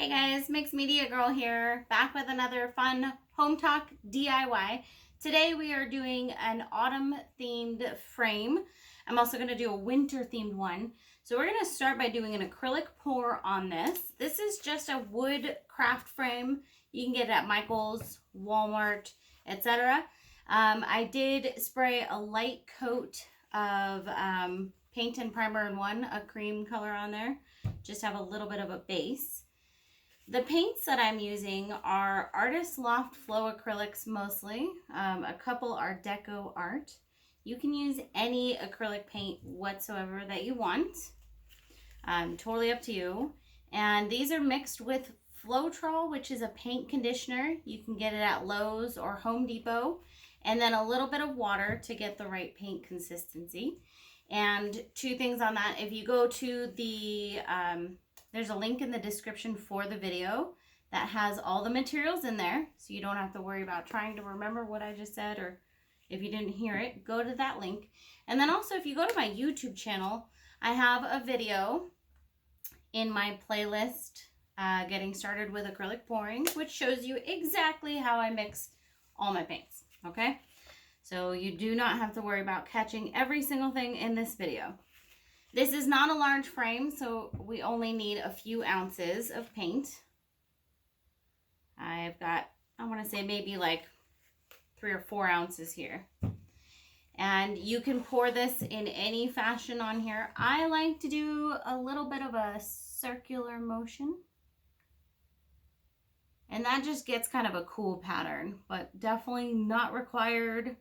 Hey guys, Mixed Media Girl here, back with another fun Hometalk DIY. Today we are doing an autumn themed frame. I'm also going to do a winter themed one. So we're going to start by doing an acrylic pour on this. This is just a wood craft frame. You can get it at Michael's, Walmart, etc. I did spray a light coat of paint and primer in one, a cream color on there. Just have a little bit of a base. The paints that I'm using are Artist Loft Flow acrylics mostly. A couple are Deco Art. You can use any acrylic paint whatsoever that you want. Totally up to you. And these are mixed with Floetrol, which is a paint conditioner. You can get it at Lowe's or Home Depot. And then a little bit of water to get the right paint consistency. And two things on that. If you go to the... there's a link in the description for the video that has all the materials in there, so you don't have to worry about trying to remember what I just said, or if you didn't hear it, go to that link. And then also, if you go to my YouTube channel, I have a video in my playlist, Getting Started with Acrylic Pouring, which shows you exactly how I mix all my paints, okay? So you do not have to worry about catching every single thing in this video. This is not a large frame, so we only need a few ounces of paint. I've got, I want to say maybe like 3 or 4 ounces here. And you can pour this in any fashion on here. I like to do a little bit of a circular motion. And that just gets kind of a cool pattern, but definitely not required.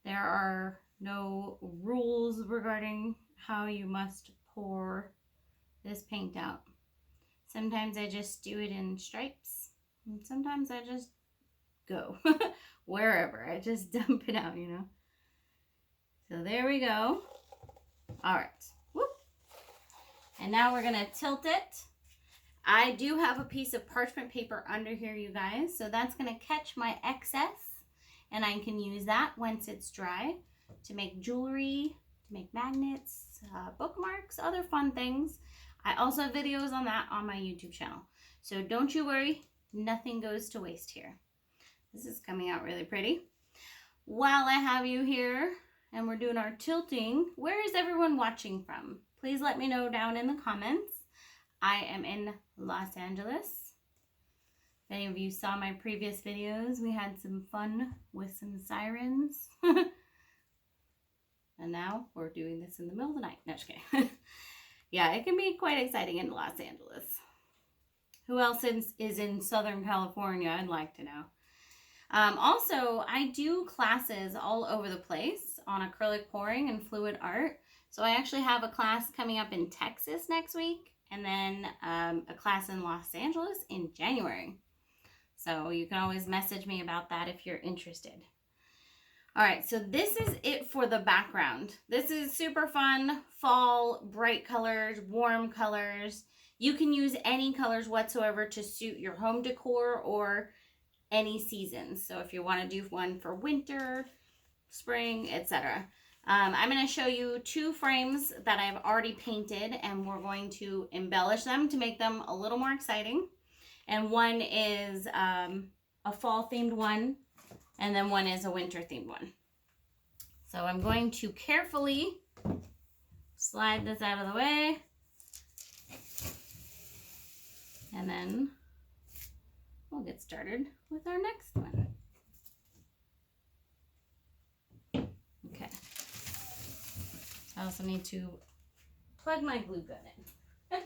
There are no rules regarding how you must pour this paint out. Sometimes I just do it in stripes, and sometimes I just go wherever. I just dump it out, you know. So there we go. All right. Whoop. And now we're gonna tilt it. I do have a piece of parchment paper under here, you guys, so that's gonna catch my excess, and I can use that once it's dry to make jewelry, to make magnets, bookmarks, other fun things. I also have videos on that on my YouTube channel. So don't you worry, nothing goes to waste here. This is coming out really pretty. While I have you here and we're doing our tilting, where is everyone watching from? Please let me know down in the comments. I am in Los Angeles. If any of you saw my previous videos, we had some fun with some sirens. And now we're doing this in the middle of the night. No, just kidding. Yeah, it can be quite exciting in Los Angeles. Who else is in Southern California? I'd like to know. Also, I do classes all over the place on acrylic pouring and fluid art. So I actually have a class coming up in Texas next week, and then a class in Los Angeles in January. So you can always message me about that if you're interested. All right, so this is it for the background. This is super fun, fall, bright colors, warm colors. You can use any colors whatsoever to suit your home decor or any seasons. So if you want to do one for winter, spring, etc. I'm going to show you 2 frames that I've already painted, and we're going to embellish them to make them a little more exciting. And one is a fall themed one, and then one is a winter themed one. So I'm going to carefully slide this out of the way. And then we'll get started with our next one. Okay. I also need to plug my glue gun in.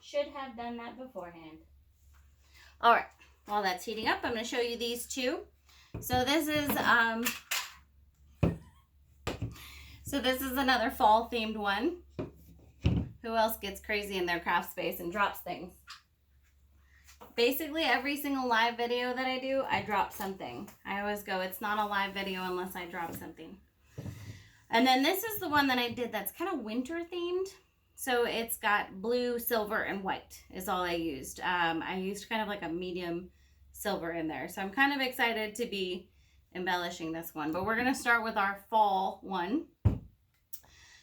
Should have done that beforehand. All right. While that's heating up, I'm going to show you these 2. So this is another fall themed one. Who else gets crazy in their craft space and drops things? Basically every single live video that I do, I drop something. I always go, it's not a live video unless I drop something. And then this is the one that I did that's kind of winter themed. So it's got blue, silver, and white is all I used. I used kind of like a medium silver in there. So I'm kind of excited to be embellishing this one. But we're going to start with our fall one.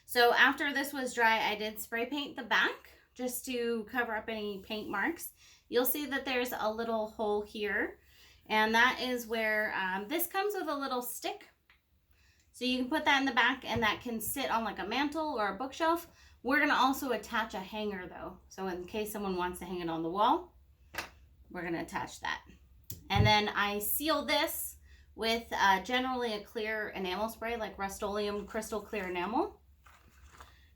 So after this was dry, I did spray paint the back just to cover up any paint marks. You'll see that there's a little hole here, and that is where this comes with a little stick. So you can put that in the back, and that can sit on like a mantle or a bookshelf. We're gonna also attach a hanger though. So in case someone wants to hang it on the wall, we're gonna attach that. And then I seal this with generally a clear enamel spray, like Rust-Oleum Crystal Clear Enamel.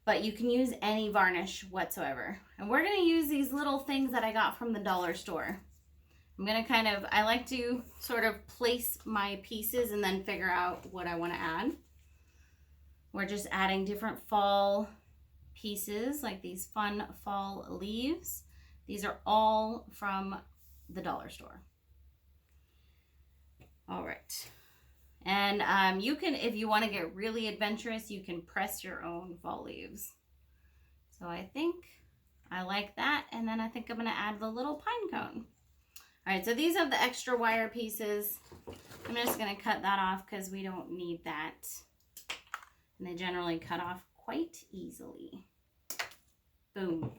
But you can use any varnish whatsoever. And we're gonna use these little things that I got from the dollar store. I'm gonna I like to sort of place my pieces and then figure out what I wanna add. We're just adding different fall pieces, like these fun fall leaves. These are all from the dollar store. All right. And you can, if you wanna get really adventurous, you can press your own fall leaves. So I think I like that. And then I think I'm gonna add the little pine cone. All right, so these are the extra wire pieces. I'm just gonna cut that off because we don't need that. And they generally cut off quite easily. Boom.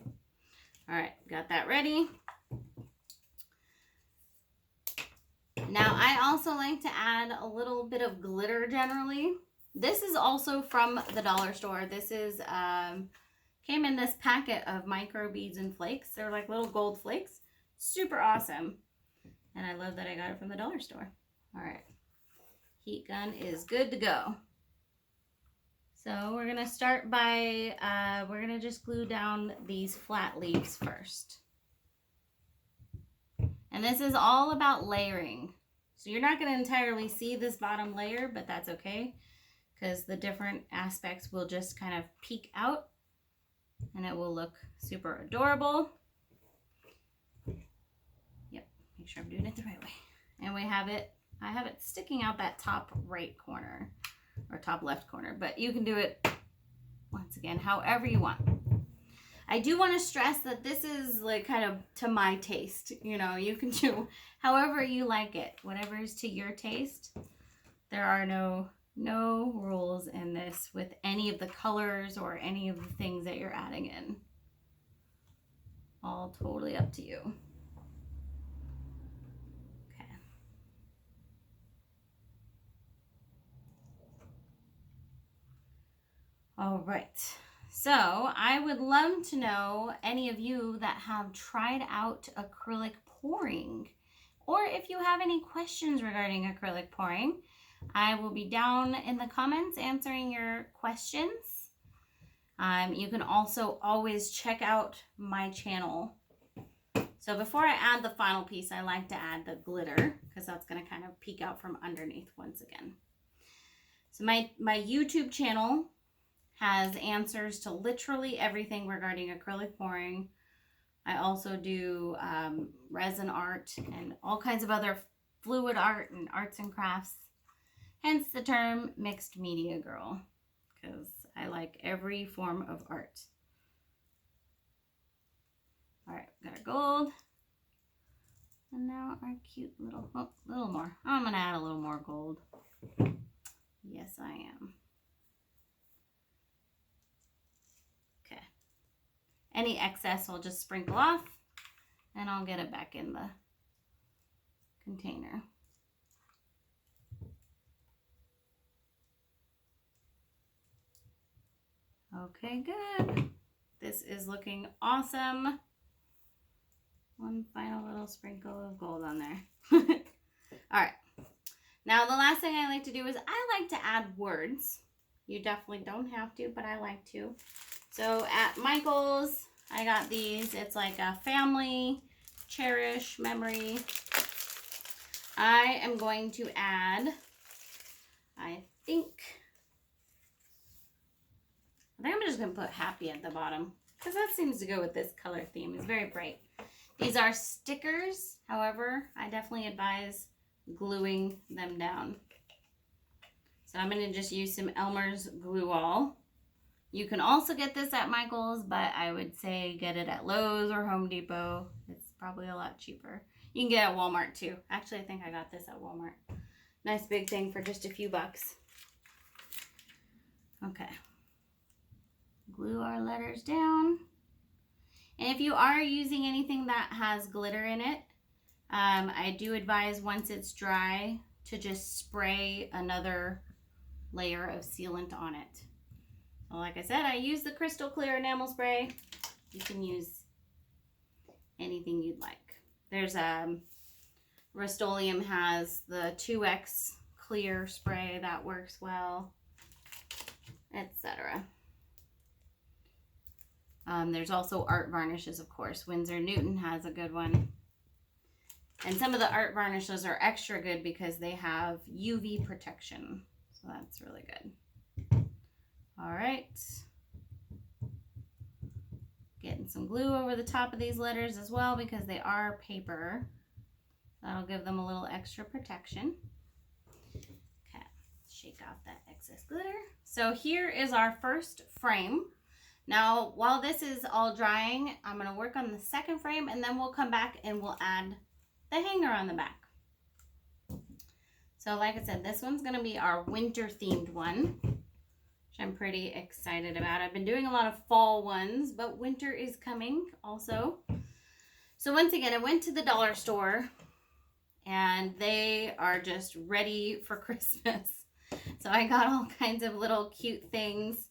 All right, got that ready. Now I also like to add a little bit of glitter generally. This is also from the dollar store. This is, came in this packet of micro beads and flakes. They're like little gold flakes. Super awesome. And I love that I got it from the dollar store. All right, heat gun is good to go. So we're gonna start by, we're gonna just glue down these flat leaves first. And this is all about layering. So you're not gonna entirely see this bottom layer, but that's okay, because the different aspects will just kind of peek out and it will look super adorable. Make sure I'm doing it the right way. And we have it, I have it sticking out that top right corner or top left corner, but you can do it once again however you want. I do want to stress that this is like kind of to my taste. You know, you can do however you like it, whatever is to your taste. There are no rules in this with any of the colors or any of the things that you're adding in. All totally up to you. All right, so I would love to know any of you that have tried out acrylic pouring, or if you have any questions regarding acrylic pouring. I will be down in the comments answering your questions. You can also always check out my channel. So before I add the final piece, I like to add the glitter because that's going to kind of peek out from underneath once again. So my YouTube channel has answers to literally everything regarding acrylic pouring. I also do resin art and all kinds of other fluid art and arts and crafts. Hence the term mixed media girl, because I like every form of art. All right, got our gold. And now our cute little, oh, little more. I'm gonna add a little more gold. Yes, I am. Any excess I'll just sprinkle off and I'll get it back in the container. Okay, good. This is looking awesome. One final little sprinkle of gold on there. All right. Now the last thing I like to do is I like to add words. You definitely don't have to, but I like to. So at Michael's, I got these. It's like a family, cherish, memory. I am going to add, I think I'm just going to put happy at the bottom because that seems to go with this color theme. It's very bright. These are stickers. However, I definitely advise gluing them down. So I'm going to just use some Elmer's Glue All. You can also get this at Michael's, but I would say get it at Lowe's or Home Depot. It's probably a lot cheaper. You can get it at Walmart too. Actually, I think I got this at Walmart. Nice big thing for just a few bucks. Okay. Glue our letters down. And if you are using anything that has glitter in it, I do advise once it's dry to just spray another layer of sealant on it. So like I said, I use the crystal clear enamel spray. You can use anything you'd like. There's Rust-Oleum has the 2X clear spray that works well, etc. There's also art varnishes, of course. Winsor Newton has a good one. And some of the art varnishes are extra good because they have UV protection. So that's really good. All right. Getting some glue over the top of these letters as well because they are paper. That'll give them a little extra protection. Okay, shake off that excess glitter. So here is our first frame. Now, while this is all drying, I'm going to work on the second frame and then we'll come back and we'll add the hanger on the back. So like I said, this one's going to be our winter themed one, which I'm pretty excited about. I've been doing a lot of fall ones, but winter is coming also. So once again, I went to the dollar store and they are just ready for Christmas. So I got all kinds of little cute things.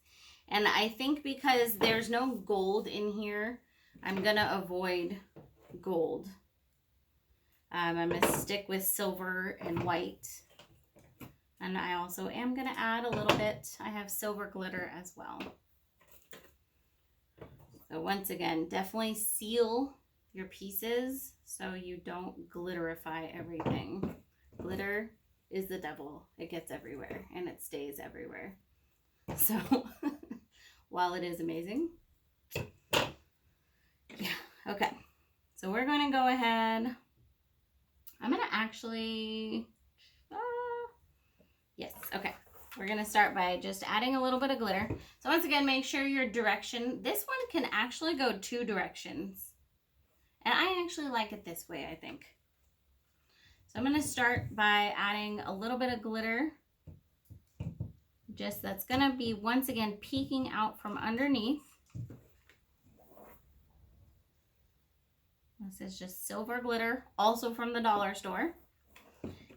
And I think because there's no gold in here, I'm going to avoid gold. I'm going to stick with silver and white. And I also am going to add a little bit. I have silver glitter as well. So once again, definitely seal your pieces so you don't glitterify everything. Glitter is the devil. It gets everywhere and it stays everywhere. So while it is amazing. Yeah, okay. So we're going to go ahead. I'm going to actually, yes, okay. We're going to start by just adding a little bit of glitter. So once again, make sure your direction, this one can actually go 2 directions. And I actually like it this way, I think. So I'm going to start by adding a little bit of glitter. Just that's going to be, once again, peeking out from underneath. This is just silver glitter, also from the dollar store.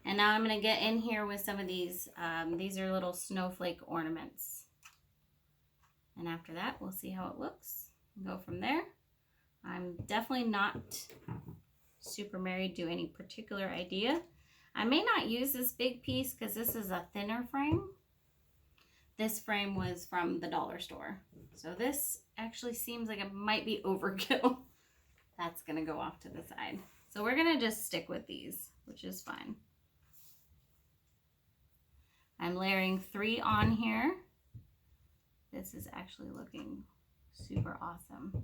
And now I'm going to get in here with some of these. These are little snowflake ornaments. And after that, we'll see how it looks. Go from there. I'm definitely not super married to any particular idea. I may not use this big piece because this is a thinner frame. This frame was from the dollar store. So this actually seems like it might be overkill. That's going to go off to the side. So we're going to just stick with these, which is fine. I'm layering 3 on here. This is actually looking super awesome.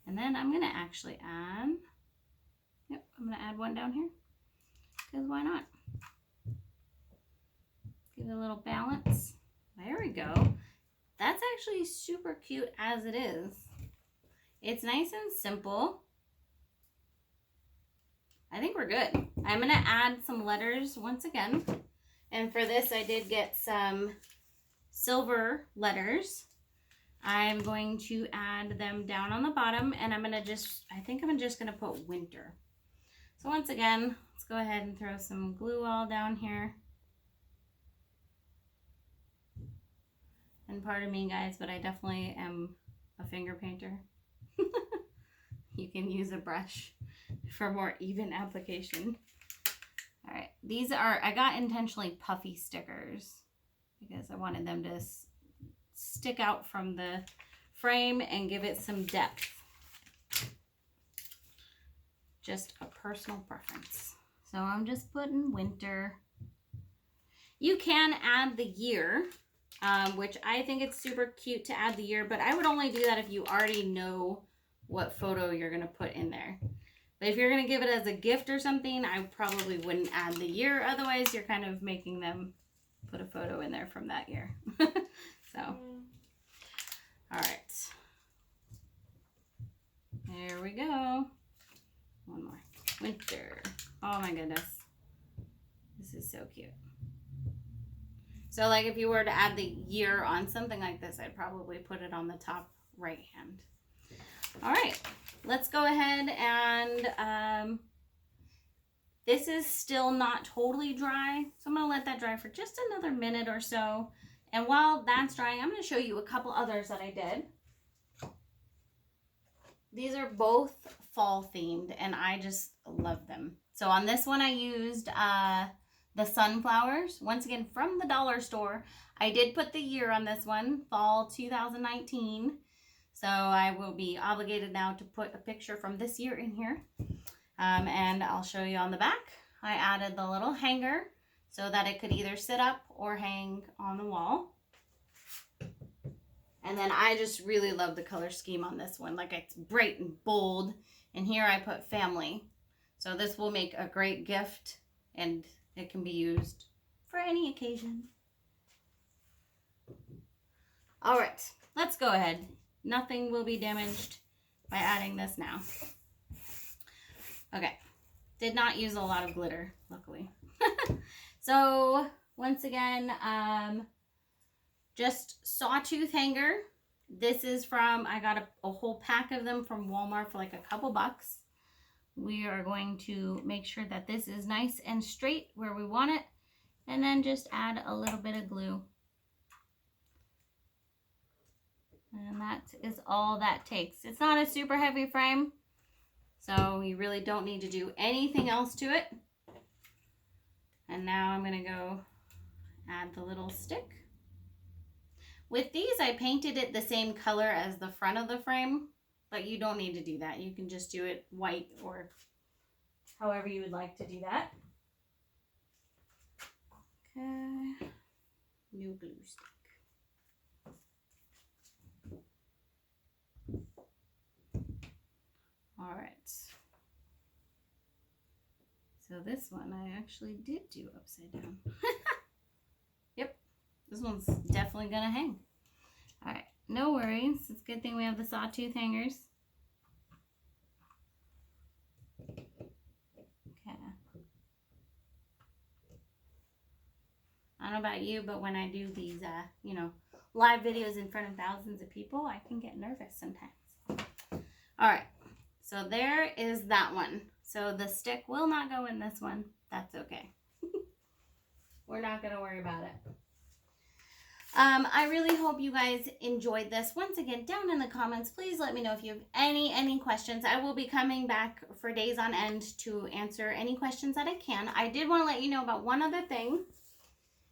And then I'm going to actually add, I'm going to add 1 down here. Because why not? Give it a little balance. There we go. That's actually super cute as it is. It's nice and simple. I think we're good. I'm going to add some letters once again. And for this, I did get some silver letters. I'm going to add them down on the bottom. And I'm going to just, I think I'm just going to put winter. So once again, let's go ahead and throw some glue all down here. And pardon me, guys, but I definitely am a finger painter. You can use a brush for more even application. All right, these are, I got intentionally puffy stickers because I wanted them to stick out from the frame and give it some depth. Just a personal preference. So I'm just putting winter. You can add the year, which I think it's super cute to add the year, but I would only do that if you already know what photo you're going to put in there. But if you're going to give it as a gift or something, I probably wouldn't add the year. Otherwise, you're kind of making them put a photo in there from that year. So, all right. There we go. One more. Winter. Oh my goodness. This is so cute. So like if you were to add the year on something like this, I'd probably put it on the top right hand. All right, let's go ahead and this is still not totally dry, so I'm gonna let that dry for just another minute or so. And while that's drying, I'm gonna show you a couple others that I did. These are both fall themed and I just love them. So on this one I used the sunflowers, once again from the dollar store. I did put the year on this one, fall 2019. So I will be obligated now to put a picture from this year in here. And I'll show you on the back. I added the little hanger so that it could either sit up or hang on the wall. And then I just really love the color scheme on this one. Like, it's bright and bold. And here I put family. So this will make a great gift and it can be used for any occasion. All right, let's go ahead. Nothing will be damaged by adding this now. Okay, did not use a lot of glitter, luckily. So once again, just sawtooth hanger. This is from, I got a whole pack of them from Walmart for like a couple bucks. We are going to make sure that this is nice and straight where we want it, and then just add a little bit of glue. And that is all that takes. It's not a super heavy frame, so you really don't need to do anything else to it. And now I'm going to go add the little stick. With these, I painted it the same color as the front of the frame, but you don't need to do that. You can just do it white or however you would like to do that. Okay, new glue stick. All right. So this one I actually did do upside down. Yep, this one's definitely gonna hang. All right, no worries. It's a good thing we have the sawtooth hangers. Okay. I don't know about you, but when I do these, you know, live videos in front of thousands of people, I can get nervous sometimes. All right, so there is that one. So the stick will not go in this one. That's okay. We're not going to worry about it. I really hope you guys enjoyed this. Once again, down in the comments, please let me know if you have any questions. I will be coming back for days on end to answer any questions that I can. I did want to let you know about one other thing,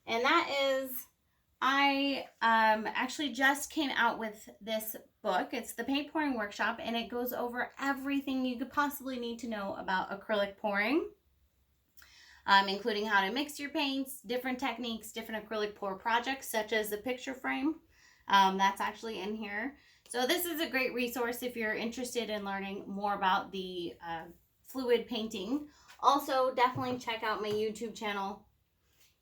and that is I actually just came out with this book. It's the Paint Pouring Workshop, and it goes over everything you could possibly need to know about acrylic pouring, including how to mix your paints, different techniques, different acrylic pour projects, such as the picture frame. That's actually in here. So this is a great resource if you're interested in learning more about the fluid painting. Also, definitely check out my YouTube channel.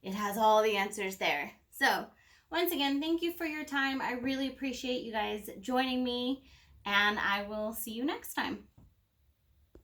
It has all the answers there. So once again, thank you for your time. I really appreciate you guys joining me, and I will see you next time.